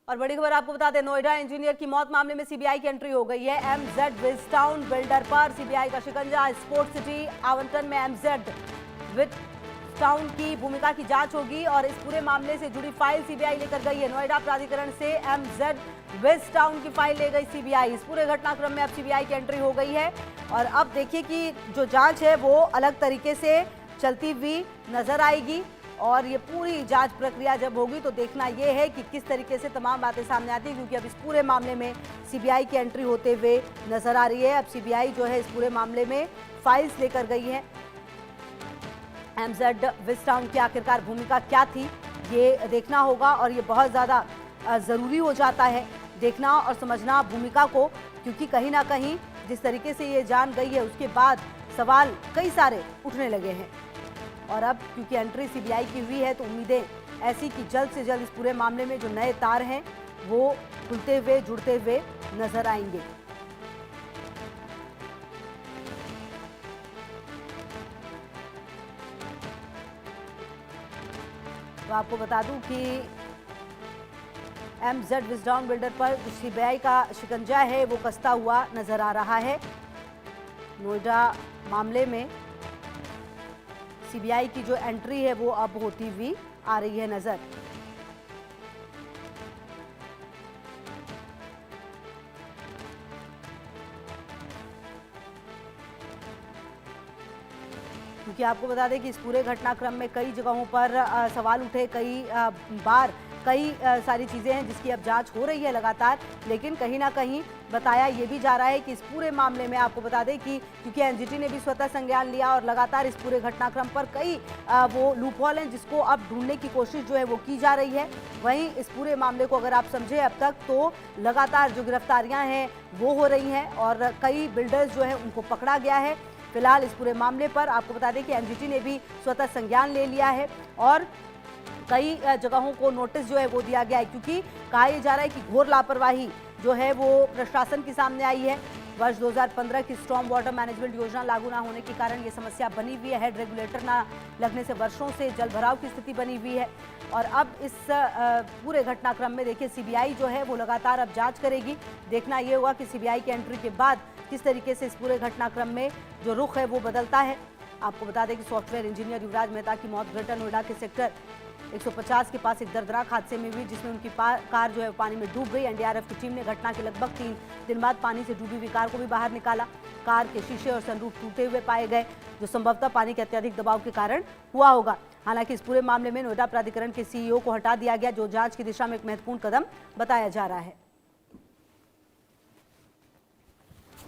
और बड़ी खबर आपको बता दें, नोएडा इंजीनियर की मौत मामले में सीबीआई की एंट्री हो गई है। एमजेड विजटाउन बिल्डर पर सीबीआई का शिकंजा। स्पोर्ट्स सिटी आवंटन में एमजेड विजटाउन की भूमिका की जांच होगी और इस पूरे मामले से जुड़ी फाइल सीबीआई लेकर गई है। नोएडा प्राधिकरण से एमजेड विजटाउन की फाइल ले गई सीबीआई। इस पूरे घटनाक्रम में अब सीबीआई की एंट्री हो गई है और अब देखिए कि जो जांच है वो अलग तरीके से चलती हुई नजर आएगी और ये पूरी जांच प्रक्रिया जब होगी तो देखना ये है कि किस तरीके से तमाम बातें सामने आती हैं, क्योंकि अब इस पूरे मामले में सीबीआई की एंट्री होते हुए नजर आ रही है। अब सीबीआई जो है इस पूरे मामले में फाइल्स लेकर गई है। एमजेड विजटाउन की आखिरकार भूमिका क्या थी ये देखना होगा और ये बहुत ज़्यादा ज़रूरी हो जाता है देखना और समझना भूमिका को, क्योंकि कहीं ना कहीं जिस तरीके से ये जान गई है उसके बाद सवाल कई सारे उठने लगे हैं। और अब क्योंकि एंट्री सीबीआई की हुई है तो उम्मीदें ऐसी कि जल्द से जल्द इस पूरे मामले में जो नए तार हैं वो खुलते हुए जुड़ते हुए नजर आएंगे। तो आपको बता दूं कि एमजेड विजटाउन बिल्डर पर सीबीआई का शिकंजा है वो कसता हुआ नजर आ रहा है। नोएडा मामले में सीबीआई की जो एंट्री है वो अब होती हुई आ रही है नजर। क्योंकि आपको बता दें कि इस पूरे घटनाक्रम में कई जगहों पर सवाल उठे, कई बार कई सारी चीज़ें हैं जिसकी अब जांच हो रही है लगातार, लेकिन कहीं ना कहीं बताया ये भी जा रहा है कि इस पूरे मामले में आपको बता दें कि क्योंकि एनजीटी ने भी स्वतः संज्ञान लिया और लगातार इस पूरे घटनाक्रम पर कई वो लूपहोल हैं जिसको अब ढूंढने की कोशिश जो है वो की जा रही है। वहीं इस पूरे मामले को अगर आप समझें अब तक तो लगातार जो गिरफ्तारियाँ हैं वो हो रही हैं और कई बिल्डर्स जो है उनको पकड़ा गया है। फिलहाल इस पूरे मामले पर आपको बता दें कि एनजीटी ने भी स्वतः संज्ञान ले लिया है और कई जगहों को नोटिस जो है वो दिया गया है, क्योंकि कहा यह जा रहा है कि घोर लापरवाही जो है वो प्रशासन के सामने आई है। वर्ष 2015 की स्टॉर्म वाटर मैनेजमेंट योजना लागू ना होने के कारण ये समस्या बनी हुई है। हेड रेगुलेटर ना लगने से वर्षों से जल भराव की स्थिति बनी हुई है और अब इस पूरे घटनाक्रम में देखिए सीबीआई जो है वो लगातार अब जांच करेगी। देखना ये होगा कि सीबीआई की एंट्री के बाद किस तरीके से इस पूरे घटनाक्रम में जो रुख है वो बदलता है। आपको बता दें कि सॉफ्टवेयर इंजीनियर युवराज मेहता की मौत ग्रेटर नोएडा के सेक्टर 150 के पास एक दर्दनाक हादसे में हुई, जिसमें उनकी कार जो है पानी में डूब गई। एनडीआरएफ की टीम ने घटना के लगभग 3 दिन बाद पानी से डूबी हुई कार को भी बाहर निकाला। कार के शीशे और सनरूफ टूटे हुए पाए गए, जो संभवतः पानी के अत्यधिक दबाव के कारण हुआ होगा। हालांकि इस पूरे मामले में नोएडा प्राधिकरण के सीईओ को हटा दिया गया, जो जांच की दिशा में एक महत्वपूर्ण कदम बताया जा रहा है।